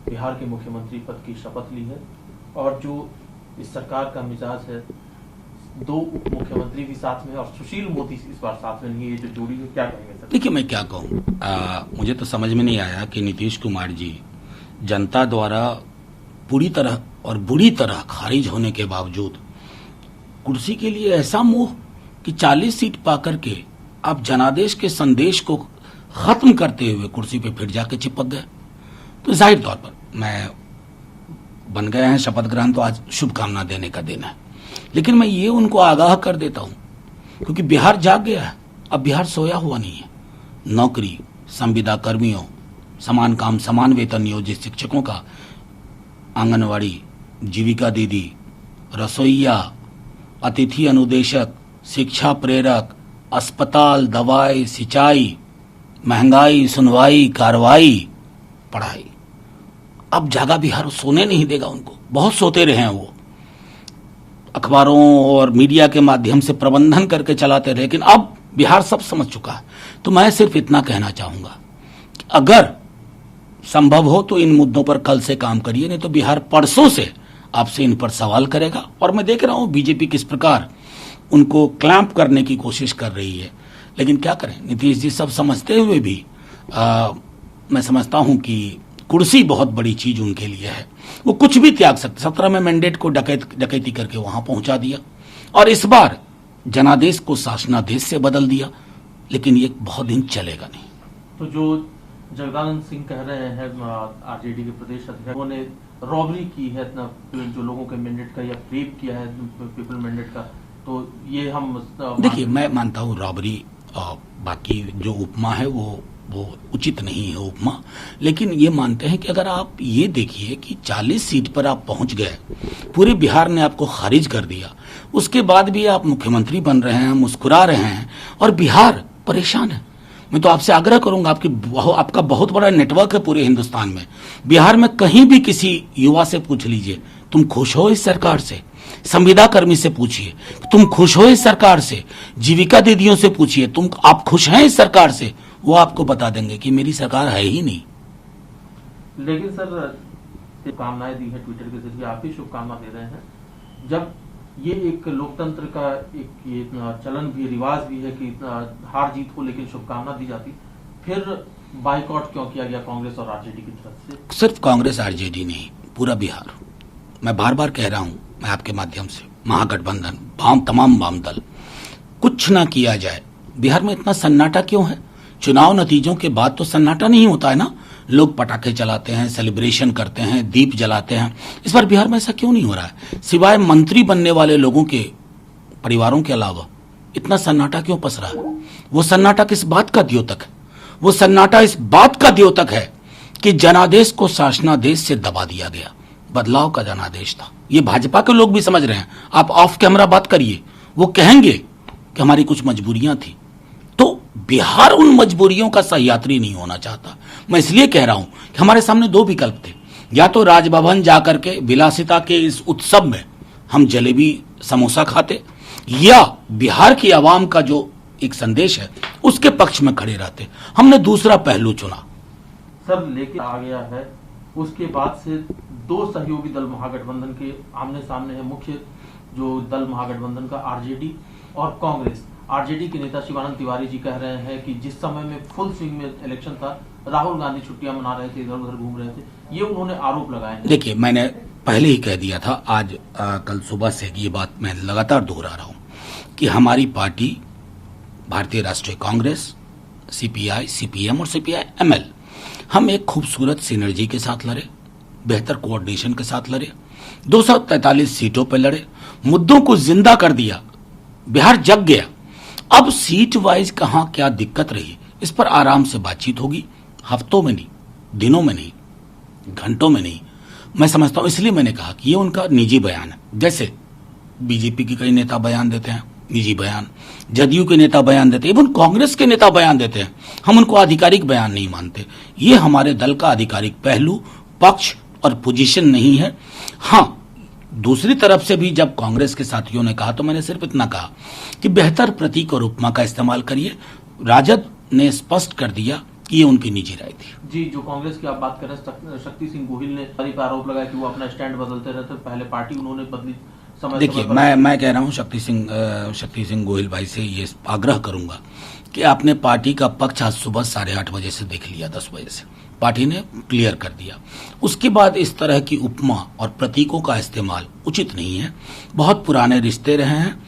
बिहार के मुख्यमंत्री पद की शपथ ली है और जो इस सरकार का मिजाज है, दो उप मुख्यमंत्री भी साथ में और सुशील मोदी इस बार साथ में नहीं है, ये जो जोड़ी है, क्या कहेंगे सर? देखिए, मैं क्या कहूँ, मुझे तो समझ में नहीं आया कि नीतीश कुमार जी जनता द्वारा पूरी तरह और बुरी तरह खारिज होने के बावजूद कुर्सी के लिए ऐसा मोह कि 40 सीट पाकर के आप जनादेश के संदेश को खत्म करते हुए कुर्सी पे फिर जाके चिपक गए। तो जाहिर तौर पर मैं बन गए हैं शपथ ग्रहण, तो आज शुभकामना देने का दिन है। लेकिन मैं ये उनको आगाह कर देता हूं, क्योंकि बिहार जाग गया है, अब बिहार सोया हुआ नहीं है। नौकरी, संविदा कर्मियों, समान काम समान वेतन नियोजित शिक्षकों का, आंगनवाड़ी, जीविका दीदी, रसोईया, अतिथि अनुदेशक, शिक्षा प्रेरक, अस्पताल, दवाई, सिंचाई, महंगाई, सुनवाई, कार्रवाई, पढ़ाई। अब जागा बिहार, सोने नहीं देगा उनको। बहुत सोते रहे हैं वो, अखबारों और मीडिया के माध्यम से प्रबंधन करके चलाते रहे, लेकिन अब बिहार सब समझ चुका है। तो मैं सिर्फ इतना कहना चाहूंगा कि अगर संभव हो तो इन मुद्दों पर कल से काम करिए, नहीं तो बिहार परसों से आपसे इन पर सवाल करेगा। और मैं देख रहा हूं बीजेपी किस प्रकार उनको क्लैंप करने की कोशिश कर रही है, लेकिन क्या करें, नीतीश जी सब समझते हुए भी मैं समझता हूं कि कुर्सी बहुत बड़ी चीज उनके लिए है। वो कुछ भी त्याग सकते। 17 में मैंडेट को डकैती करके वहां पहुंचा दिया और इस बार जनादेश को शासनादेश से बदल दिया, लेकिन ये बहुत दिन चलेगा नहीं। तो जो जगदानंद सिंह कह रहे हैं आरजेडी के प्रदेश अध्यक्ष, उन्होंने रॉबरी की है जो लोगों के मैंडेट का, या रेप किया है पीपल मैंडेट का, तो ये हम देखिए, मैं मानता हूँ रॉबरी, बाकी जो उपमा है वो उचित नहीं है उपमा, लेकिन ये मानते हैं कि अगर आप ये देखिए कि 40 सीट पर आप पहुंच गए, पूरे बिहार ने आपको खारिज कर दिया, उसके बाद भी आप मुख्यमंत्री बन रहे हैं, मुस्कुरा रहे हैं और बिहार परेशान है। मैं तो आपसे आग्रह करूंगा, आपका बहुत बड़ा नेटवर्क है पूरे हिंदुस्तान में, बिहार में कहीं भी किसी युवा से पूछ लीजिए तुम खुश हो इस सरकार से, संविदा कर्मी से पूछिए तुम खुश हो इस सरकार से, जीविका दीदियों से पूछिए आप खुश हैं इस सरकार से, वो आपको बता देंगे कि मेरी सरकार है ही नहीं। लेकिन सर, शुभकामनाएं दी है ट्विटर के जरिए, आप ही शुभकामना दे रहे हैं। जब ये एक लोकतंत्र का एक ये चलन भी, रिवाज भी है कि हार जीत हो लेकिन शुभकामना दी जाती, फिर बाइकआउट क्यों किया गया कांग्रेस और आरजेडी की तरफ से? सिर्फ कांग्रेस आरजेडी नहीं, पूरा बिहार। मैं बार बार कह रहा हूं, मैं आपके माध्यम से, महागठबंधन, तमाम वाम दल, कुछ ना किया जाए। बिहार में इतना सन्नाटा क्यों है? चुनाव नतीजों के बाद तो सन्नाटा नहीं होता है ना, लोग पटाखे चलाते हैं, सेलिब्रेशन करते हैं, दीप जलाते हैं। इस बार बिहार में ऐसा क्यों नहीं हो रहा है? सिवाय मंत्री बनने वाले लोगों के परिवारों के अलावा इतना सन्नाटा क्यों पसरा है? वो सन्नाटा किस बात का द्योतक है? वो सन्नाटा इस बात का द्योतक है कि जनादेश को शासनादेश से दबा दिया गया। बदलाव का जनादेश था, ये भाजपा के लोग भी समझ रहे हैं। आप ऑफ कैमरा बात करिए, वो कहेंगे कि हमारी कुछ मजबूरियां थी। तो बिहार उन मजबूरियों का सहयात्री नहीं होना चाहता। मैं इसलिए कह रहा हूं कि हमारे सामने दो विकल्प थे, या तो राजभवन जाकर के विलासिता के इस उत्सव में हम जलेबी समोसा खाते, या बिहार की आवाम का जो एक संदेश है उसके पक्ष में खड़े रहते। हमने दूसरा पहलू चुना। सब लेके आ गया है, उसके बाद से दो सहयोगी दल महागठबंधन के आमने सामने है। मुख्य जो दल महागठबंधन का आरजेडी और कांग्रेस। आरजेडी के नेता शिवानंद तिवारी जी कह रहे हैं कि जिस समय में फुल स्विंग में इलेक्शन था, राहुल गांधी छुट्टियां मना रहे थे, इधर उधर घूम रहे थे, ये उन्होंने आरोप लगाए हैं। देखिए, मैंने पहले ही कह दिया था, आज कल सुबह से ये बात मैं लगातार दोहरा रहा हूं कि हमारी पार्टी भारतीय राष्ट्रीय कांग्रेस, सीपीआई, सीपीएम और सीपीआई-एमएल, हम एक खूबसूरत सिनर्जी के साथ लड़े, बेहतर कोऑर्डिनेशन के साथ लड़े, 243 सीटों पर लड़े, मुद्दों को जिंदा कर दिया, बिहार जग गया। अब सीट वाइज कहां क्या दिक्कत रही, इस पर आराम से बातचीत होगी, हफ्तों में नहीं, दिनों में नहीं, घंटों में नहीं। मैं समझता हूं, इसलिए मैंने कहा कि ये उनका निजी बयान है। जैसे बीजेपी के कई नेता बयान देते हैं, निजी बयान, जदयू के नेता बयान देते हैं, इवन कांग्रेस के नेता बयान देते हैं, हम उनको आधिकारिक बयान नहीं मानते। ये हमारे दल का आधिकारिक पहलू, पक्ष और पोजीशन नहीं है। हां, दूसरी तरफ से भी जब कांग्रेस के साथियों ने कहा तो मैंने सिर्फ इतना कहा कि बेहतर प्रतीक और उपमा का इस्तेमाल करिए। राजद ने स्पष्ट कर दिया ये उनकी निजी राय थी। जी, जो कांग्रेस की आप बात कर रहे हैं, शक्ति सिंह गोहिल ने पर आरोप लगाया कि वो अपना स्टैंड बदलते रहते, पहले पार्टी उन्होंने बदली समय देखिए, समय मैं कह रहा हूँ शक्ति सिंह गोहिल भाई से ये आग्रह करूंगा कि आपने पार्टी का पक्ष आज सुबह 8:30 बजे से देख लिया, 10 बजे से पार्टी ने क्लियर कर दिया। उसके बाद इस तरह की उपमा और प्रतीकों का इस्तेमाल उचित नहीं है। बहुत पुराने रिश्ते रहे हैं।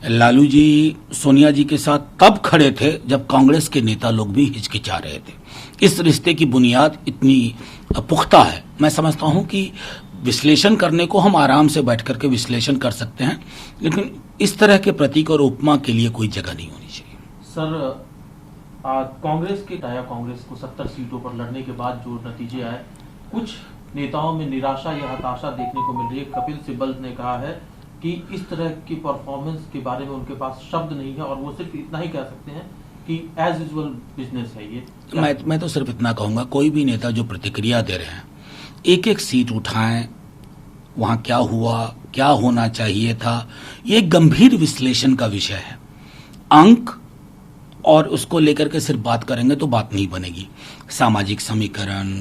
लालू जी सोनिया जी के साथ तब खड़े थे जब कांग्रेस के नेता लोग भी हिचकिचा रहे थे। इस रिश्ते की बुनियाद इतनी पुख्ता है, मैं समझता हूं कि विश्लेषण करने को हम आराम से बैठ करके विश्लेषण कर सकते हैं, लेकिन इस तरह के प्रतीक और उपमा के लिए कोई जगह नहीं होनी चाहिए। सर, कांग्रेस के या कांग्रेस को 70 सीटों पर लड़ने के बाद जो नतीजे आए, कुछ नेताओं में निराशा या हताशा देखने को मिल रही है। कपिल सिब्बल ने कहा है कि इस तरह की परफॉर्मेंस के बारे में उनके पास शब्द नहीं है और वो सिर्फ इतना ही कह सकते हैं कि एज यूजुअल बिजनेस है ये। मैं तो सिर्फ इतना कहूंगा, कोई भी नेता जो प्रतिक्रिया दे रहे हैं, एक एक सीट उठाएं, वहां क्या हुआ, क्या होना चाहिए था, ये एक गंभीर विश्लेषण का विषय है। अंक और उसको लेकर के सिर्फ बात करेंगे तो बात नहीं बनेगी। सामाजिक समीकरण,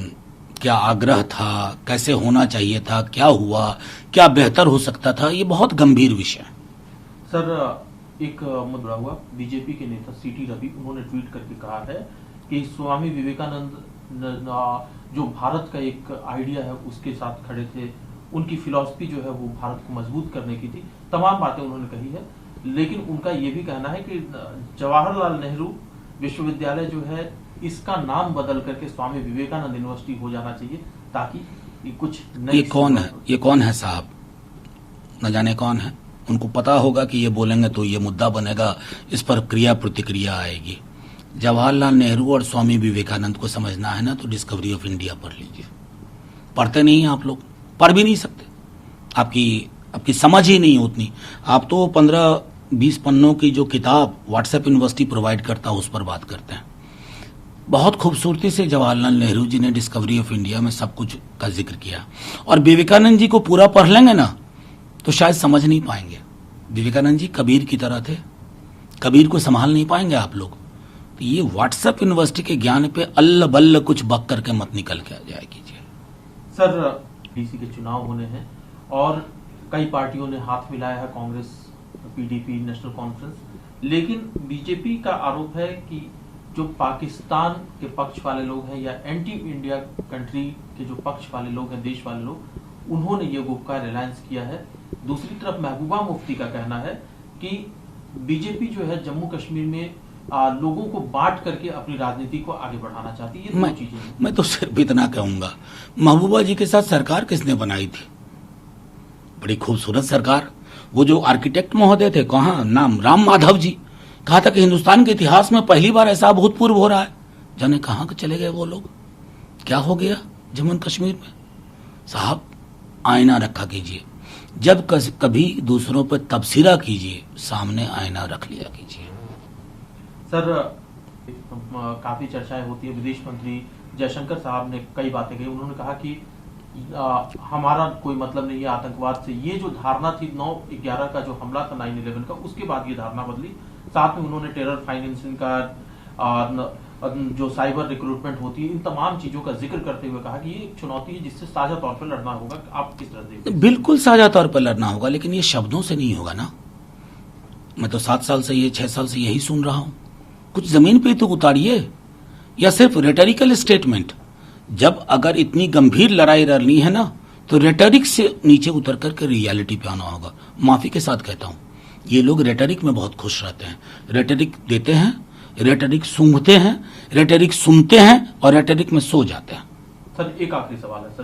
क्या आग्रह था, कैसे होना चाहिए था, क्या हुआ, क्या बेहतर हो सकता था, ये बहुत गंभीर विषय है। सर, एक मुद्दा हुआ, बीजेपी के नेता सीटी रवि, उन्होंने ट्वीट करके कहा है कि स्वामी विवेकानंद जो भारत का एक आइडिया है उसके साथ खड़े थे, उनकी फिलॉसफी जो है वो भारत को मजबूत करने की थी, तमाम बातें उन्होंने कही है। लेकिन उनका ये भी कहना है कि जवाहरलाल नेहरू विश्वविद्यालय जो है इसका नाम बदल करके स्वामी विवेकानंद यूनिवर्सिटी हो जाना चाहिए, ताकि ये कुछ ये कौन है साहब, न जाने कौन है। उनको पता होगा कि ये बोलेंगे तो ये मुद्दा बनेगा, इस पर क्रिया प्रतिक्रिया आएगी। जवाहरलाल नेहरू और स्वामी विवेकानंद को समझना है ना तो डिस्कवरी ऑफ इंडिया पढ़ लीजिए। पढ़ते नहीं हैं आप लोग, पढ़ भी नहीं सकते, आपकी समझ ही नहीं उतनी। आप तो 15-20 पन्नों की जो किताब व्हाट्सएप यूनिवर्सिटी प्रोवाइड करता है उस पर बात करते हैं। बहुत खूबसूरती से जवाहरलाल नेहरू जी ने डिस्कवरी ऑफ इंडिया में सब कुछ का जिक्र किया, और विवेकानंद जी को पूरा पढ़ लेंगे ना तो शायद समझ नहीं पाएंगे। विवेकानंद जी कबीर की तरह थे, कबीर को संभाल नहीं पाएंगे आप लोग। तो ये व्हाट्सएप यूनिवर्सिटी के ज्ञान पे अल्ल बल्ल कुछ बक करके मत निकल के आ जाए कीजिए। सर, डीसी के चुनाव होने हैं और कई पार्टियों ने हाथ मिलाया है, कांग्रेस, पीडीपी, नेशनल कॉन्फ्रेंस, लेकिन बीजेपी का आरोप है कि जो पाकिस्तान के पक्ष वाले लोग हैं या एंटी इंडिया कंट्री के जो पक्ष वाले लोग हैं, देश वाले लोग, उन्होंने ये गुपकार अलायंस किया है। दूसरी तरफ महबूबा मुफ्ती का कहना है कि बीजेपी जो है जम्मू कश्मीर में लोगों को बांट करके अपनी राजनीति को आगे बढ़ाना चाहती है। ये दो चीजें हैं। मैं तो सिर्फ इतना कहूंगा, महबूबा जी के साथ सरकार किसने बनाई थी? बड़ी खूबसूरत सरकार। वो जो आर्किटेक्ट महोदय थे, कहाँ नाम, राम माधव जी, कहा था कि हिंदुस्तान के इतिहास में पहली बार ऐसा अभूतपूर्व हो रहा है। जाने कहाँ चले गए वो लोग, क्या हो गया जम्मू कश्मीर में? साहब, आईना रखा कीजिए, जब कभी दूसरों पर तबसरा कीजिए, सामने आईना रख लिया कीजिए। सर, काफी चर्चाएं होती है, विदेश मंत्री जयशंकर साहब ने कई बातें कही। उन्होंने कहा कि हमारा कोई मतलब नहीं है आतंकवाद से। ये जो धारणा थी 9/11 का जो हमला था 9/11 का, उसके बाद ये धारणा बदली। साथ में उन्होंने टेरर फाइनेंसिंग का, जो साइबर रिक्रूटमेंट होती है, इन तमाम चीजों का जिक्र करते हुए कहा कि ये एक चुनौती है जिससे साझा तौर पर लड़ना होगा। आप किस तरह देखते हैं? बिल्कुल साझा तौर पर लड़ना होगा, लेकिन ये शब्दों से नहीं होगा ना। मैं तो 7 साल से, ये 6 साल से यही सुन रहा हूं। कुछ जमीन पे तो उतारिए, या सिर्फ रेटोरिकल स्टेटमेंट। जब अगर इतनी गंभीर लड़ाई लड़नी है ना तो रेटोरिक से नीचे उतर करके रियलिटी पे आना होगा। माफी के साथ कहता हूं, ये लोग रेटोरिक में बहुत खुश रहते हैं। रेटोरिक देते हैं, रेटोरिक सूंघते हैं, रेटोरिक सुनते हैं और रेटोरिक में सो जाते हैं। सर, एक आखिरी सवाल है। सर,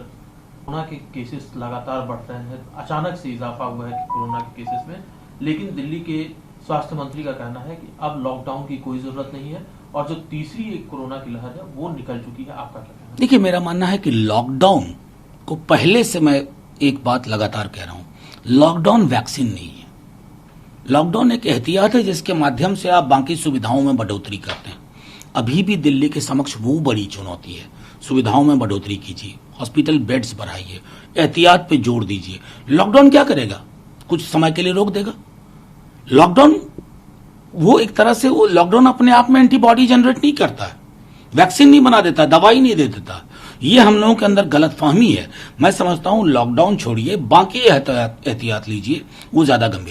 कोरोना के केसेस लगातार बढ़ रहे हैं, अचानक से इजाफा हुआ है कोरोना के केसेस में, लेकिन दिल्ली के स्वास्थ्य मंत्री का कहना है कि अब लॉकडाउन की कोई जरूरत नहीं है और जो तीसरी एक कोरोना की लहर है वो निकल चुकी है। आपका क्या कहना है? देखिए, मेरा मानना है कि लॉकडाउन को, पहले से मैं एक बात लगातार कह रहा हूं, लॉकडाउन वैक्सीन नहीं है। लॉकडाउन एक एहतियात है जिसके माध्यम से आप बाकी सुविधाओं में बढ़ोतरी करते हैं। अभी भी दिल्ली के समक्ष वो बड़ी चुनौती है, सुविधाओं में बढ़ोतरी कीजिए, हॉस्पिटल बेड्स बढ़ाइए, एहतियात पे जोर दीजिए। लॉकडाउन क्या करेगा? कुछ समय के लिए रोक देगा। लॉकडाउन, वो एक तरह से, वो लॉकडाउन अपने आप में एंटीबॉडी जनरेट नहीं करता है। वैक्सीन नहीं बना देता, दवाई नहीं दे देता। ये हम लोगों के अंदर गलतफहमी है। मैं समझता हूं लॉकडाउन छोड़िए, बाकी एहतियात लीजिए, वो ज्यादा गंभीर।